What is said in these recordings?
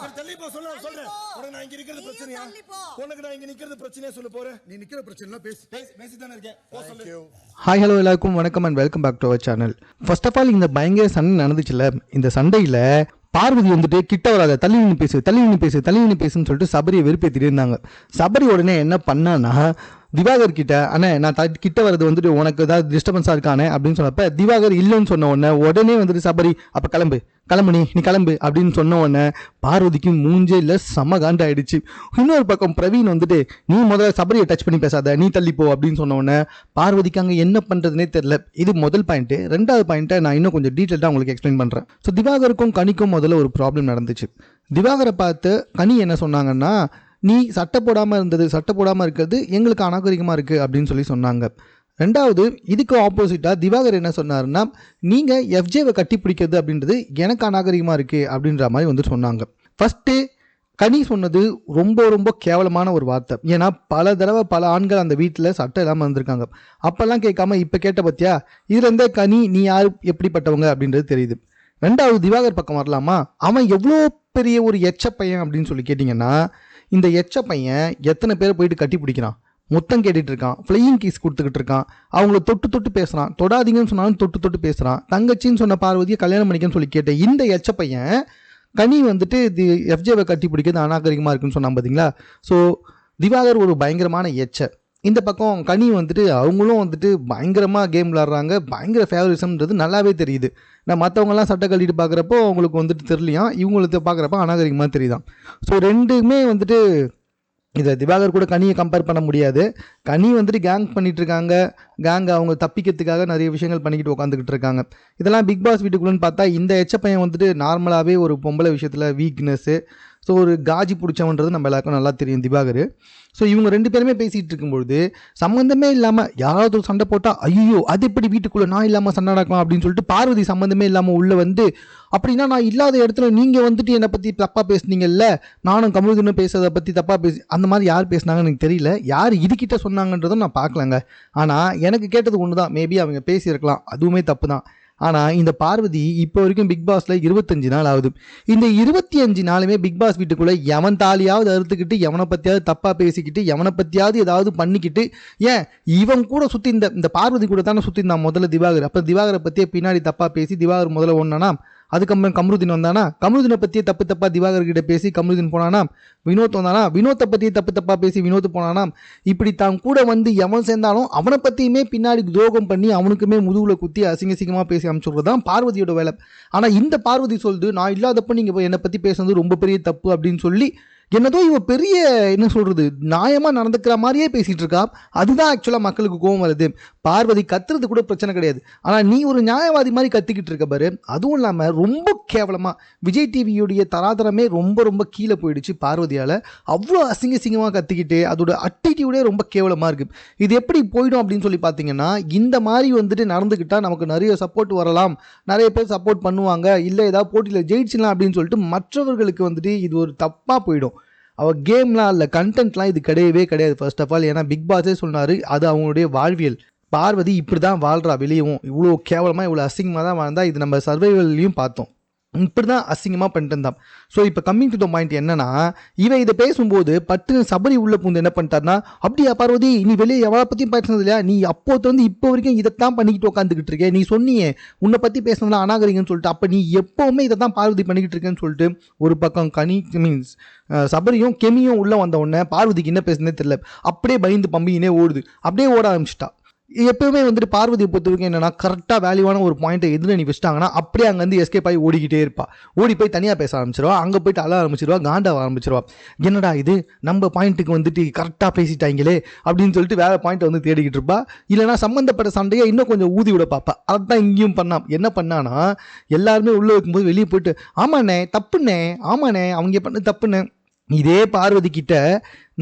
தள்ளி போ சொல்ல சொல்றேன். உனக்கு நான் இங்க இருக்கிறது பிரச்சனையா? உனக்கு நான் இங்க நிக்கிறது பிரச்சனையா சொல்ல போறேன். நீ நிக்கிற பிரச்சனை பேசி தானே இருக்கேன். போ சொல்லு. ஹாய் ஹலோ எல்லாருக்கும் வணக்கம் and welcome back to our channel. First of all இந்த பயங்கர சண்டை நடந்துச்சுல, இந்த சண்டையில் பார்வதி வந்துட்டு கிட்ட வராத, தள்ளி நின்று பேசுன்னு சொல்லிட்டு சபரியை வெறுப்பேற்றிட்டு இருந்தாங்க. சபரி உடனே என்ன பண்ணான்னா திவாகர் கிட்ட, அண்ணே நான் கிட்ட வர்றது வந்துட்டு உனக்கு ஏதாவது டிஸ்டர்பன்ஸாக இருக்கானே அப்படின்னு சொன்னப்ப திவாகர் இல்லைன்னு சொன்ன உடனே வந்துட்டு சபரி அப்போ கிளம்பு நீ கிளம்பு அப்படின்னு சொன்ன உடனே பார்வதிக்கு மூஞ்சே இல்லை, செம காண்டாயிடுச்சு. இன்னொரு பக்கம் பிரவீன் வந்துட்டு நீ முதல்ல சபரியை டச் பண்ணி பேசாத, நீ தள்ளிப்போ அப்படின்னு சொன்ன உடனே பார்வதிக்கு அங்கே என்ன பண்ணுறதுனே தெரியல. இது முதல் பாயிண்ட்டு. ரெண்டாவது பாயிண்ட்டை நான் இன்னும் கொஞ்சம் டீட்டெயிலாக உங்களுக்கு எக்ஸ்பிளைன் பண்ணுறேன். ஸோ திவாகருக்கும் கனிக்கும் முதல்ல ஒரு ப்ராப்ளம் நடந்துச்சு. திவாகரை பார்த்து கனி என்ன சொன்னாங்கன்னா, நீ சட்டை போடாமல் இருக்கிறது எங்களுக்கு அநாகரிகமாக இருக்குது அப்படின்னு சொன்னாங்க. ரெண்டாவது, இதுக்கு ஆப்போசிட்டாக திவாகர் என்ன சொன்னார்னா, நீங்கள் எஃப்ஜேவை கட்டி பிடிக்கிறது அப்படின்றது எனக்கு அநாகரிகமாக இருக்குது அப்படின்ற மாதிரி வந்து சொன்னாங்க. ஃபஸ்ட்டு கனி சொன்னது ரொம்ப ரொம்ப கேவலமான ஒரு வார்த்தை. ஏன்னா பல தடவை பல ஆண்கள் அந்த வீட்டில் சட்டம் இல்லாமல் வந்திருக்காங்க. அப்போல்லாம் கேட்காம இப்போ கேட்ட பற்றியா, இதுலேருந்தே கனி நீ யார் எப்படிப்பட்டவங்க அப்படின்றது தெரியுது. ரெண்டாவது, திவாகர் பக்கம் வரலாமா, அவன் எவ்வளோ பெரிய ஒரு எச்ச பையன் அப்படின்னு சொல்லி கேட்டிங்கன்னா, இந்த எச்ச பையன் எத்தனை பேரை போயிட்டு கட்டி பிடிக்கிறான், மொத்தம் கேட்டுட்டு இருக்கான், ஃப்ளையிங் கீஸ் கொடுத்துக்கிட்டு இருக்கான், அவங்கள தொட்டு பேசுகிறான், தொடாதீங்கன்னு சொன்னாலும் தொட்டு பேசுகிறான், தங்கச்சின்னு சொன்ன பார்வதியை கல்யாணம் பண்ணிக்கன்னு சொல்லி கேட்ட இந்த எச்ச பையன் கனி வந்துட்டு எஃப்ஜேவை கட்டி பிடிக்கிறது அநாகரிகமாக இருக்குன்னு சொன்னான் பார்த்தீங்களா. ஸோ திவாகர் ஒரு பயங்கரமான எச்ச. இந்த பக்கம் கனி வந்துட்டு அவங்களும் வந்துட்டு பயங்கரமாக கேம் விளாட்றாங்க, பயங்கர ஃபேவரிசம்ன்றது நல்லாவே தெரியுது. நான் மற்றவங்கலாம் சட்டை கட்டிட்டு பார்க்குறப்போ அவங்களுக்கு வந்துட்டு தெரியலையாம், இவங்களுக்கு பார்க்குறப்ப அநாகரிகமாக தெரியுதான். ஸோ ரெண்டுமே வந்துட்டு இதை திவாகர் கூட கனியை கம்பேர் பண்ண முடியாது. கனி வந்துட்டு கேங் பண்ணிகிட்டு இருக்காங்க, கேங் அவங்க தப்பிக்கிறதுக்காக நிறைய விஷயங்கள் பண்ணிக்கிட்டு உட்காந்துக்கிட்டு இருக்காங்க. இதெல்லாம் பிக் பாஸ் வீட்டுக்குள்ளேன்னு பார்த்தா இந்த எச்ச பையன் வந்துட்டு நார்மலாகவே ஒரு பொம்பளை விஷயத்தில் வீக்னஸ்ஸு, ஸோ ஒரு காஜி பிடிச்சவன்றது நம்ம எல்லாருக்கும் நல்லா தெரியும் திவாகர். ஸோ இவங்க ரெண்டு பேருமே பேசிகிட்டு இருக்கும்பொழுது சம்மந்தமே இல்லாமல் யாராவது ஒரு சண்டை போட்டால் ஐயோ அது எப்படி வீட்டுக்குள்ளே நான் இல்லாமல் சண்டை நடக்கலாம் அப்படின்னு சொல்லிட்டு பார்வதி சம்மந்தமே இல்லாமல் உள்ளே வந்து, அப்படின்னா நான் இல்லாத இடத்துல நீங்கள் வந்துட்டு என்னை பற்றி தப்பாக பேசுனீங்கல்ல, நானும் கமருதினும் பேசுறதை பற்றி தப்பாக பேசி அந்த மாதிரி யார் பேசுனாங்கன்னு எனக்கு தெரியல, யார் இதுக்கிட்ட சொன்னாங்கன்றதும் நான் பார்க்கலங்க. ஆனால் எனக்கு கேட்டது ஒன்று தான், மேபி அவங்க பேசியிருக்கலாம், அதுவுமே தப்பு தான். ஆனால் இந்த பார்வதி இப்போ வரைக்கும் பிக் பாஸில் 25 நாள் ஆகுது. இந்த 25 நாளுமே பிக் பாஸ் வீட்டுக்குள்ளே எவன் தாலியாவது அறுத்துக்கிட்டு, எவனை பற்றியாவது தப்பாக பேசிக்கிட்டு, எவனை பற்றியாவது ஏதாவது பண்ணிக்கிட்டு, ஏன் இவன் கூட சுற்றி இந்த பார்வதி கூட தானே சுற்றி இருந்தான் முதல்ல திவாகர். அப்போ திவாகரை பற்றியே பின்னாடி தப்பாக பேசி திவாகர் முதல்ல ஒன்றானா, அதுக்கப்புறம் கமருதீன் வந்தானா, கமருதீனை பற்றியே தப்பாக திவாகர்கிட்ட பேசி கமருதீன் போனானா, வினோத் வந்தானா, வினோத்தை பற்றியே தப்பாக பேசி வினோத் போனானா, இப்படி தான் கூட வந்து எவன் சேர்ந்தாலும் அவனை பற்றியுமே பின்னாடி துரோகம் பண்ணி அவனுக்குமே முதுகுல குத்தி அசிங்கமாக பேசி அனுப்பிச்சுடுறது தான் பார்வதியோட வேலை. ஆனால் இந்த பார்வதி சொல்லுது, நான் இல்லாதப்ப நீங்கள் என்னை பற்றி பேசுறது ரொம்ப பெரிய தப்பு அப்படின்னு சொல்லி என்னதோ இவ பெரிய என்ன சொல்கிறது நியாயமாக நடந்துக்கிற மாதிரியே பேசிகிட்டு இருக்கா. அதுதான் ஆக்சுவலாக மக்களுக்கு கோவம் வருது. பார்வதி கத்துறது கூட பிரச்சனை கிடையாது, ஆனால் நீ ஒரு நியாயவாதி மாதிரி கத்திக்கிட்டு இருக்க பாரு. அதுவும் இல்லாமல் ரொம்ப கேவலமாக விஜய் டிவியுடைய தராதரமே ரொம்ப ரொம்ப கீழே போயிடுச்சு பார்வதியால். அவ்வளோ அசிங்கமாக கத்திக்கிட்டு அதோட அட்டிடியூடே ரொம்ப கேவலமாக இருக்குது. இது எப்படி போயிடும் அப்படின்னு சொல்லி பார்த்தீங்கன்னா, இந்த மாதிரி வந்துட்டு நடந்துக்கிட்டால் நமக்கு நிறைய சப்போர்ட் வரலாம், நிறைய பேர் சப்போர்ட் பண்ணுவாங்க, இல்லை ஏதாவது போட்டியில் ஜெயிச்சிடலாம் அப்படின்னு சொல்லிட்டு மற்றவர்களுக்கு வந்துட்டு இது ஒரு தப்பாக போயிடும். அவள் கேம்லாம் இல்லை, கண்டென்ட்லாம் இது கிடையவே கிடையாது ஃபர்ஸ்ட் ஆஃப் ஆல். ஏன்னா பிக் பாஸே சொன்னார் அது அவங்களுடைய வாழ்வியல். பார்வதி இப்படி தான் வாழ்கிறா, வெளியவும் இவ்வளோ கேவலமாக இவ்வளோ அசிங்கமாக தான் வாழ்ந்தா. இது நம்ம சர்வைவல்லையும் பார்த்தோம், இப்படி தான் அசிங்கமாக பண்ணிட்டு இருந்தான். ஸோ இப்போ கம்மிங் டு த பாயிண்ட் என்னன்னா, இவன் இதை பேசும்போது பட்டு சபரி உள்ள பூந்து என்ன பண்ணிட்டார்னா, அப்படியா பார்வதி நீ வெளியே எவ்வளோ பற்றியும் பேசுனது இல்லையா, நீ அப்போது வந்து இப்போ வரைக்கும் இதைத்தான் பண்ணிக்கிட்டு உட்காந்துக்கிட்டு இருக்கேன், நீ சொன்னியே உன்னை பற்றி பேசுனதுலாம் அநாகரிகன்னு சொல்லிட்டு, அப்போ நீ எப்போவுமே இதை தான் பார்வதி பண்ணிக்கிட்டு இருக்கேன்னு சொல்லிட்டு ஒரு பக்கம் கனி மீன்ஸ் சபரியும் கெமியும் உள்ளே வந்த உடனே பார்வதிக்கு என்ன பேசுனதே தெரியல, அப்படியே பயந்து பம்பினே ஓடுது, அப்படியே ஓட ஆரம்பிச்சிட்டா. எப்பவுமே வந்துட்டு பார்வதியை பொறுத்த வரைக்கும் என்னன்னா, கரெக்டாக வேல்யூவான ஒரு பாயிண்ட்டை எதில் நீ வச்சிட்டாங்கன்னா அப்படியே அங்கேருந்து எஸ்கேப் ஆகி ஓடிக்கிட்டே இருப்பா. ஓடி போய் தனியாக பேச ஆரம்பிச்சிருவா, அங்கே போயிட்டு அழ ஆரம்பிச்சிருவா, காண்டாக ஆரம்பிச்சிருவா. என்னடா இது நம்ம பாயிண்ட்டுக்கு வந்துட்டு கரெக்டாக பேசிட்டாங்களே அப்படின்னு சொல்லிட்டு வேறு பாயிண்ட்டை வந்து தேடிக்கிட்டு இருப்பா. இல்லைனா சம்மந்தப்பட்ட சண்டையை இன்னும் கொஞ்சம் ஊதி விட பார்ப்பா. அதுதான் இங்கேயும் பண்ணான். என்ன பண்ணானா, எல்லாருமே உள்ளே வைக்கும்போது வெளியே போயிட்டு ஆமாண்ணே தப்புண்ணே, ஆமாண்ணே அவங்க பண்ணு தப்புண்ணே. இதே பார்வதி கிட்ட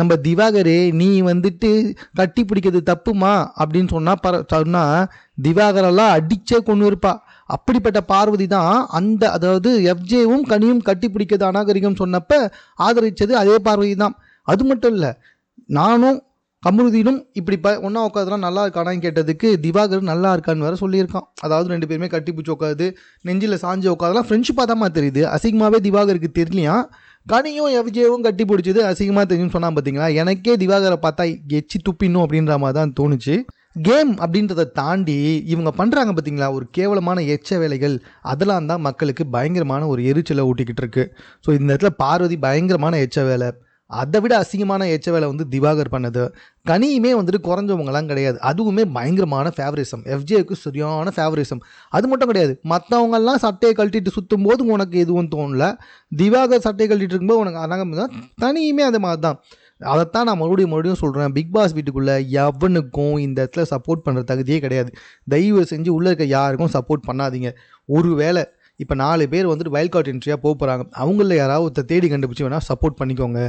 நம்ம திவாகரே நீ வந்துட்டு கட்டி பிடிக்கிறது தப்புமா அப்படின்னு சொன்னால் திவாகரெல்லாம் அடிச்சே கொண்டு இருப்பா. அப்படிப்பட்ட பார்வதி தான் அந்த அதாவது எஃப்ஜேவும் கனியும் கட்டி பிடிக்கிறது அநாகரிகம் சொன்னப்ப ஆதரித்தது அதே பார்வதி தான். அது மட்டும் இல்லை, நானும் கமருதீனும் இப்படி ஒன்றா உட்காதுலாம் நல்லா இருக்கானான்னு கேட்டதுக்கு திவாகர் நல்லா இருக்கான்னு வேறு சொல்லியிருக்கான். அதாவது ரெண்டு பேருமே கட்டி பிடிச்சி உட்காது, நெஞ்சில் சாஞ்சு உட்காதெல்லாம் ஃப்ரெண்ட்ஷிப்பாக தான் தெரியுது. அசிங்கமாகவே திவாகருக்கு தெரியலையா. கனியும் எஃப்ஜேவும் கட்டி பிடிச்சது அசிங்கமாக தெரியும்னு சொன்னா பார்த்தீங்களா, எனக்கே திவாகரை பார்த்தா எச்சி துப்பின்னும் அப்படின்ற மாதிரி தான் தோணுச்சு. கேம் அப்படின்றத தாண்டி இவங்க பண்ணுறாங்க பார்த்தீங்களா ஒரு கேவலமான எச்ச வேலைகள், அதெல்லாம் தான் மக்களுக்கு பயங்கரமான ஒரு எரிச்சலை ஊட்டிக்கிட்டு இருக்கு. ஸோ இந்த இடத்துல பார்வதி பயங்கரமான எச்ச வேலை, அதை விட அசிங்கமான எச்ச வேலை வந்து திவாகர் பண்ணது. கனியுமே வந்துட்டு குறைஞ்சவங்கலாம் கிடையாது, அதுவுமே பயங்கரமான ஃபேவரிசம், எஃப்ஜேக்கு சரியான ஃபேவரிசம். அது மட்டும் கிடையாது, மற்றவங்கெல்லாம் சட்டையை கழட்டிட்டு சுற்றும் போது உனக்கு எதுவும் தோணல, திவாகர் சட்டையை கழட்டிட்டு இருக்கும்போது உனக்கு அனகம் தான். தனியுமே அது மாதிரி தான். அதைத்தான் நான் மறுபடியும் சொல்கிறேன், பிக் பாஸ் வீட்டுக்குள்ளே எவனுக்கும் இந்த இடத்துல சப்போர்ட் பண்ணுற தகுதியே கிடையாது. தயவு செஞ்சு உள்ளே இருக்க யாருக்கும் சப்போர்ட் பண்ணாதீங்க. ஒரு வேளை இப்போ 4 பேர் வந்துட்டு வைல்ட் கார்ட் என்ட்ரியாக போகிறாங்க, அவங்களில் யாராவது ஒருத்தர் தேடி கண்டுபிடிச்சி வேணால் சப்போர்ட் பண்ணிக்கோங்க.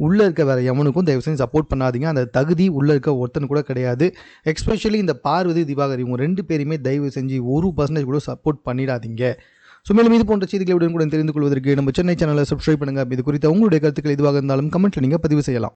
உள்ளே இருக்க வேறு எவனுக்கும் தயவு செஞ்சு சப்போர்ட் பண்ணாதீங்க, அந்த தகுதி உள்ளே இருக்க ஒருத்தனு கூட கிடையாது. எஸ்பெஷலி இந்த பார்வதி திவாகர் இவங்க 2 பேருமே தயவு செஞ்சு 1% கூட சப்போர்ட் பண்ணிடாதீங்க. ஸோ மேலும் இது போன்ற செய்திகளை உடனுக்குடன் தெரிந்து கொள்வதற்கு நம்ம சென்னை சேனலை சப்ஸ்கிரைப் பண்ணுங்கள். இது குறித்த உங்களுடைய கருத்துக்கள் எதுவாக இருந்தாலும் கமெண்ட்டில் நீங்கள் பதிவு செய்யலாம்.